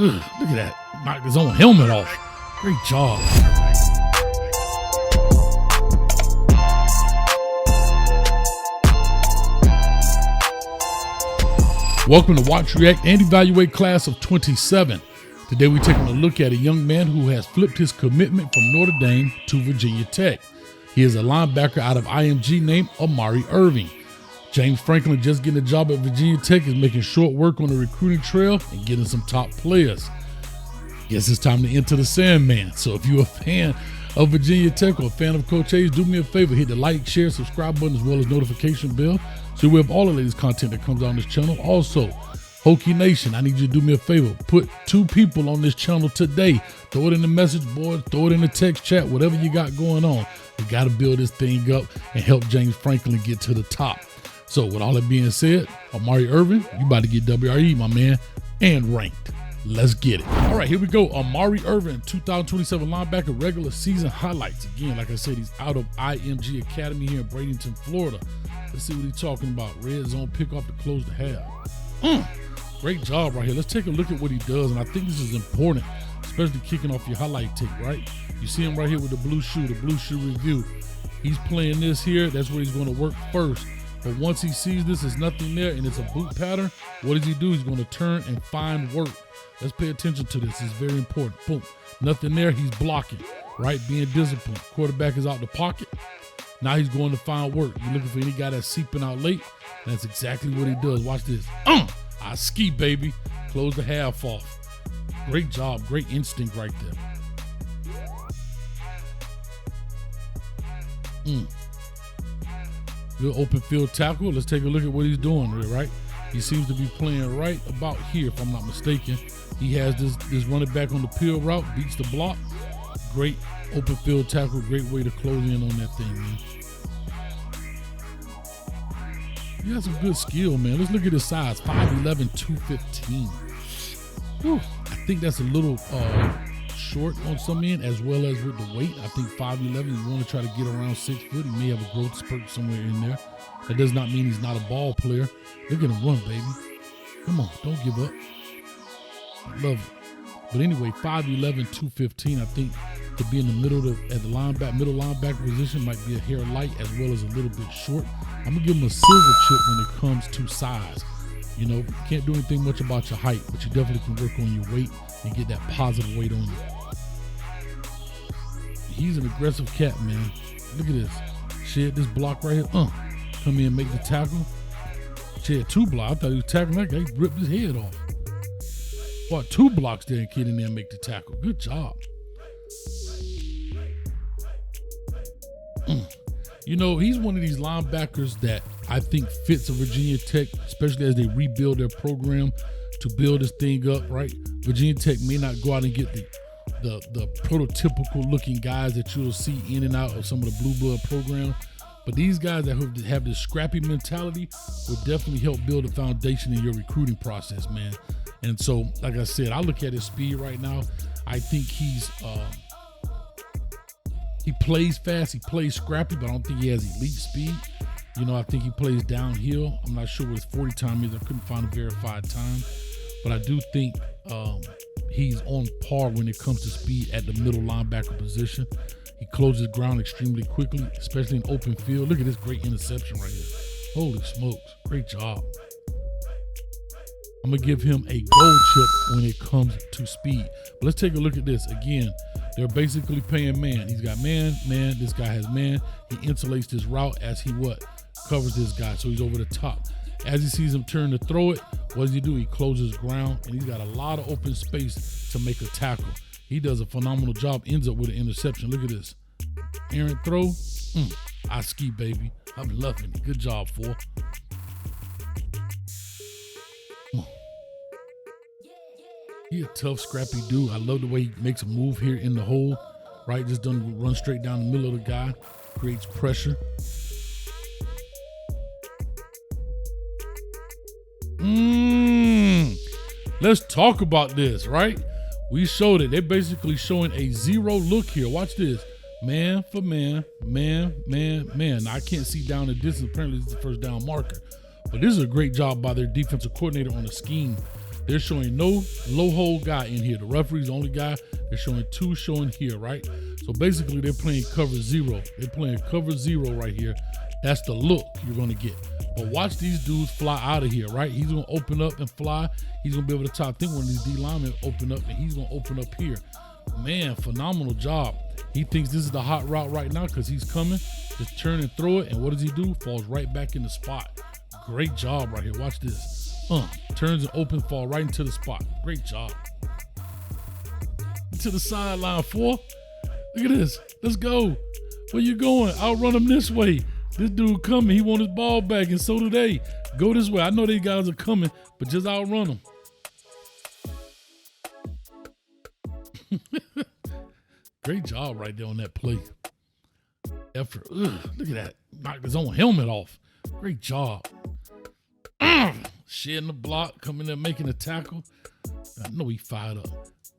Ugh, look at that. Knocked his own helmet off. Great job. Welcome to Watch, React, and Evaluate Class of 27. Today we're taking a look at a young man who has flipped his commitment from Notre Dame to Virginia Tech. He is a linebacker out of IMG named Ammari Irvin. James Franklin, just getting a job at Virginia Tech, is making short work on the recruiting trail and getting some top players. Guess it's time to enter the Sandman. So if you're a fan of Virginia Tech or a fan of Coach Hayes, do me a favor, hit the like, share, subscribe button as well as notification bell so we have all the latest content that comes out on this channel. Also, Hokie Nation, I need you to do me a favor. Put 2 people on this channel today. Throw it in the message board, throw it in the text chat, whatever you got going on. We got to build this thing up and help James Franklin get to the top. So with all that being said, Ammari Irvin, you about to get W.R.E, my man, and ranked. Let's get it. All right, here we go. Ammari Irvin, 2027 linebacker, regular season highlights. Again, like I said, he's out of IMG Academy here in Bradenton, Florida. Let's see what he's talking about. Red zone pickoff to close the half. Great job right here. Let's take a look at what he does, and I think this is important, especially kicking off your highlight tape, right? You see him right here with the blue shoe review. He's playing this here. That's where he's going to work first. But once he sees this, there's nothing there, and it's a boot pattern. What does he do? He's going to turn and find work. Let's pay attention to this. It's very important. Boom. Nothing there. He's blocking, right? Being disciplined. Quarterback is out the pocket. Now he's going to find work. You're looking for any guy that's seeping out late. That's exactly what he does. Watch this. I ski, baby. Close the half off. Great job. Great instinct right there. Good open field tackle. Let's take a look at what he's doing here, right? He seems to be playing right about here, if I'm not mistaken. He has this running back on the peel route, beats the block. Great open field tackle. Great way to close in on that thing, man. He has some good skill, man. Let's look at his size, 5'11", 215. Whew. I think that's a little short on some end, as well as with the weight. I think 5'11", you want to try to get around 6 foot. He may have a growth spurt somewhere in there. That does not mean he's not a ball player. Look at him run, baby. Come on, don't give up. I love it. But anyway, 5'11", 215, I think to be in the middle of the middle linebacker position might be a hair light as well as a little bit short. I'm gonna give him a silver chip when it comes to size. You know, can't do anything much about your height, but you definitely can work on your weight and get that positive weight on you. He's an aggressive cat, man. Look at this. Shed this block right here. Come in and make the tackle. Shed 2 blocks. I thought he was tackling that guy. He ripped his head off. Boy, 2 blocks there and get in there and make the tackle. Good job. You know, he's one of these linebackers that I think fits a Virginia Tech, especially as they rebuild their program to build this thing up, right? Virginia Tech may not go out and get the prototypical looking guys that you'll see in and out of some of the blue blood program. But these guys that have this scrappy mentality will definitely help build a foundation in your recruiting process, man. And so, like I said, I look at his speed right now. I think he plays fast, he plays scrappy, but I don't think he has elite speed. You know, I think he plays downhill. I'm not sure what his 40 time is. I couldn't find a verified time. But I do think he's on par when it comes to speed at the middle linebacker position. He closes ground extremely quickly, especially in open field. Look at this great interception right here. Holy smokes, great job. I'm gonna give him a gold chip when it comes to speed. But let's take a look at this. Again, they're basically paying man. He's got man, this guy has man. He insulates this route as he covers this guy, so he's over the top. As he sees him turn to throw it, what does he do? He closes ground, and he's got a lot of open space to make a tackle. He does a phenomenal job, ends up with an interception. Look at this. Errant throw. I ski, baby. I'm loving it. Good job, fool. He a tough, scrappy dude. I love the way he makes a move here in the hole, right? Just doesn't run straight down the middle of the guy. Creates pressure. Let's talk about this, right? We showed it. They're basically showing a 0 look here. Watch this. Man for man, man. Now, I can't see down the distance. Apparently, this is the first down marker. But this is a great job by their defensive coordinator on the scheme They're showing no low hole guy in here. The referee's the only guy. They're showing 2 showing here, right? So basically they're playing cover 0. They're playing cover 0 right here. That's the look you're going to get. But watch these dudes fly out of here, right? He's going to open up and fly. He's going to be able to top. I think one of these D linemen open up, and he's going to open up here. Man, phenomenal job. He thinks this is the hot route right now because he's coming. Just turn and throw it, and what does he do? Falls right back in the spot. Great job right here. Watch this. Turns and open, fall right into the spot. Great job. To the sideline 4. Look at this. Let's go. Where you going? Outrun him this way. This dude coming. He want his ball back, and so do they. Go this way. I know these guys are coming, but just outrun them. Great job right there on that play. Effort. Ugh, look at that. Knocked his own helmet off. Great job. Shedding the block, coming there, making a tackle. I know he fired up.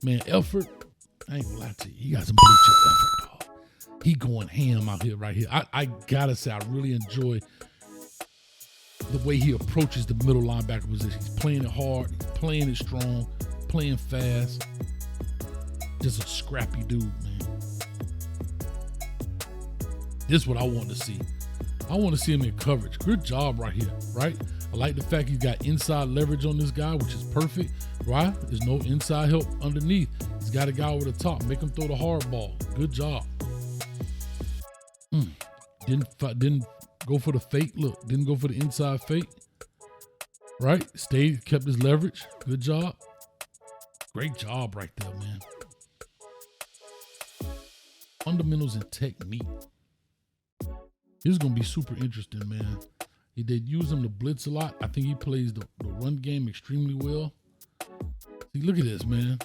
Man, effort. I ain't gonna lie to you. He got some blue chip effort, dog. He going ham out here, right here. I gotta say, I really enjoy the way he approaches the middle linebacker position. He's playing it hard. He's playing it strong. Playing fast. Just a scrappy dude, man. This is what I want to see. I want to see him in coverage. Good job right here, right? I like the fact he's got inside leverage on this guy, which is perfect, right? There's no inside help underneath. He's got a guy over the top. Make him throw the hard ball. Good job. Didn't go for the fake. Look, didn't go for the inside fake. Right? Stayed, kept his leverage. Good job. Great job right there, man. Fundamentals and technique. This is going to be super interesting, man. They use him to blitz a lot. I think he plays the run game extremely well. See, look at this, man.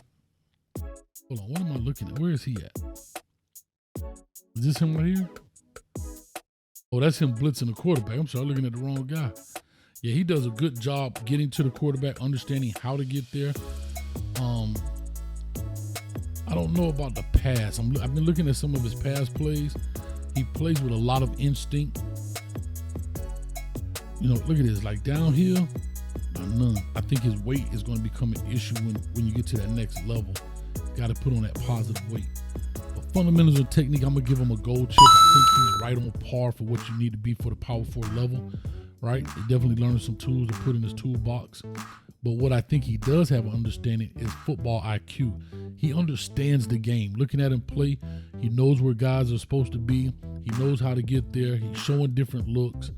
Hold on, what am I looking at? Where is he at? Is this him right here? Oh, that's him blitzing the quarterback. I'm sorry, I'm looking at the wrong guy. Yeah, he does a good job getting to the quarterback, understanding how to get there. I don't know about the pass. I've been looking at some of his pass plays. He plays with a lot of instinct. You know, look at this, like downhill, none. I think his weight is going to become an issue when you get to that next level. Got to put on that positive weight. But fundamentals and technique, I'm going to give him a gold chip. I think he's right on par for what you need to be for the Power 4 level, right? He definitely learned some tools to put in his toolbox. But what I think he does have an understanding is football IQ. He understands the game. Looking at him play, he knows where guys are supposed to be. He knows how to get there. He's showing different looks.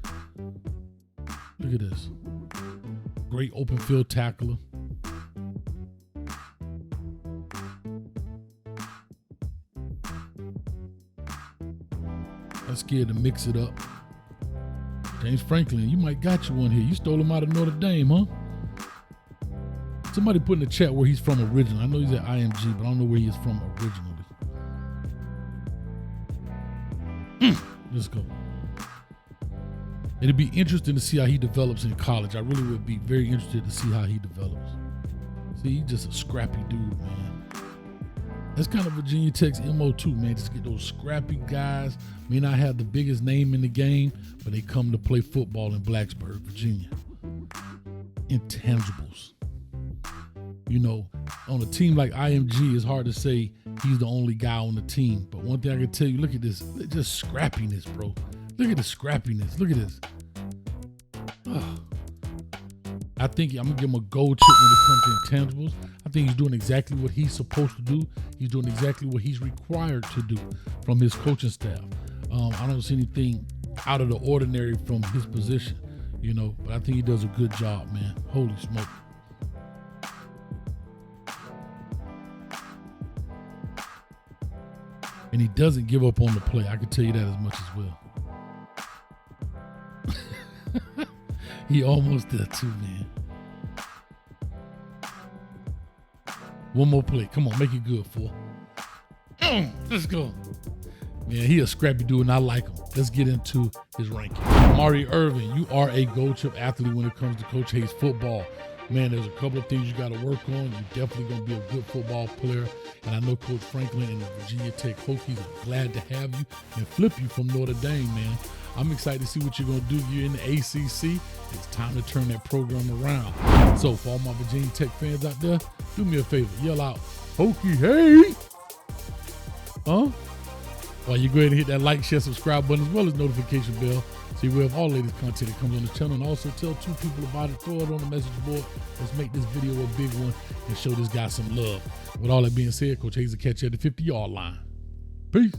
Look at this. Great open field tackler. Not scared to mix it up. James Franklin, you might got you one here. You stole him out of Notre Dame, huh? Somebody put in the chat where he's from originally. I know he's at IMG, but I don't know where he is from originally. Let's go. It'd be interesting to see how he develops in college. I really would be very interested to see how he develops. See, he's just a scrappy dude, man. That's kind of Virginia Tech's MO too, man. Just get those scrappy guys. May not have the biggest name in the game, but they come to play football in Blacksburg, Virginia. Intangibles. You know, on a team like IMG, it's hard to say he's the only guy on the team. But one thing I can tell you, look at this. Just scrappiness, bro. Look at the scrappiness. Look at this. Oh. I think I'm going to give him a gold chip when it comes to intangibles. I think he's doing exactly what he's supposed to do. He's doing exactly what he's required to do from his coaching staff. I don't see anything out of the ordinary from his position, you know, but I think he does a good job, man. Holy smoke. And he doesn't give up on the play. I can tell you that as much as well. He almost did too, man. One more play. Come on, make it good, fool. Let's go. Man, he a scrappy dude, and I like him. Let's get into his ranking. Ammari Irvin, you are a gold chip athlete when it comes to Coach Hayes football. Man, there's a couple of things you got to work on. You're definitely going to be a good football player. And I know Coach Franklin and the Virginia Tech Hokies are glad to have you and flip you from Notre Dame, man. I'm excited to see what you're going to do. You're in the ACC. It's time to turn that program around. So for all my Virginia Tech fans out there, do me a favor. Yell out, Hokie, hey! While you go ahead and hit that like, share, subscribe button, as well as notification bell, so you will have all the latest content that comes on the channel. And also tell 2 people about it. Throw it on the message board. Let's make this video a big one and show this guy some love. With all that being said, Coach Hayes will catch you at the 50-yard line. Peace.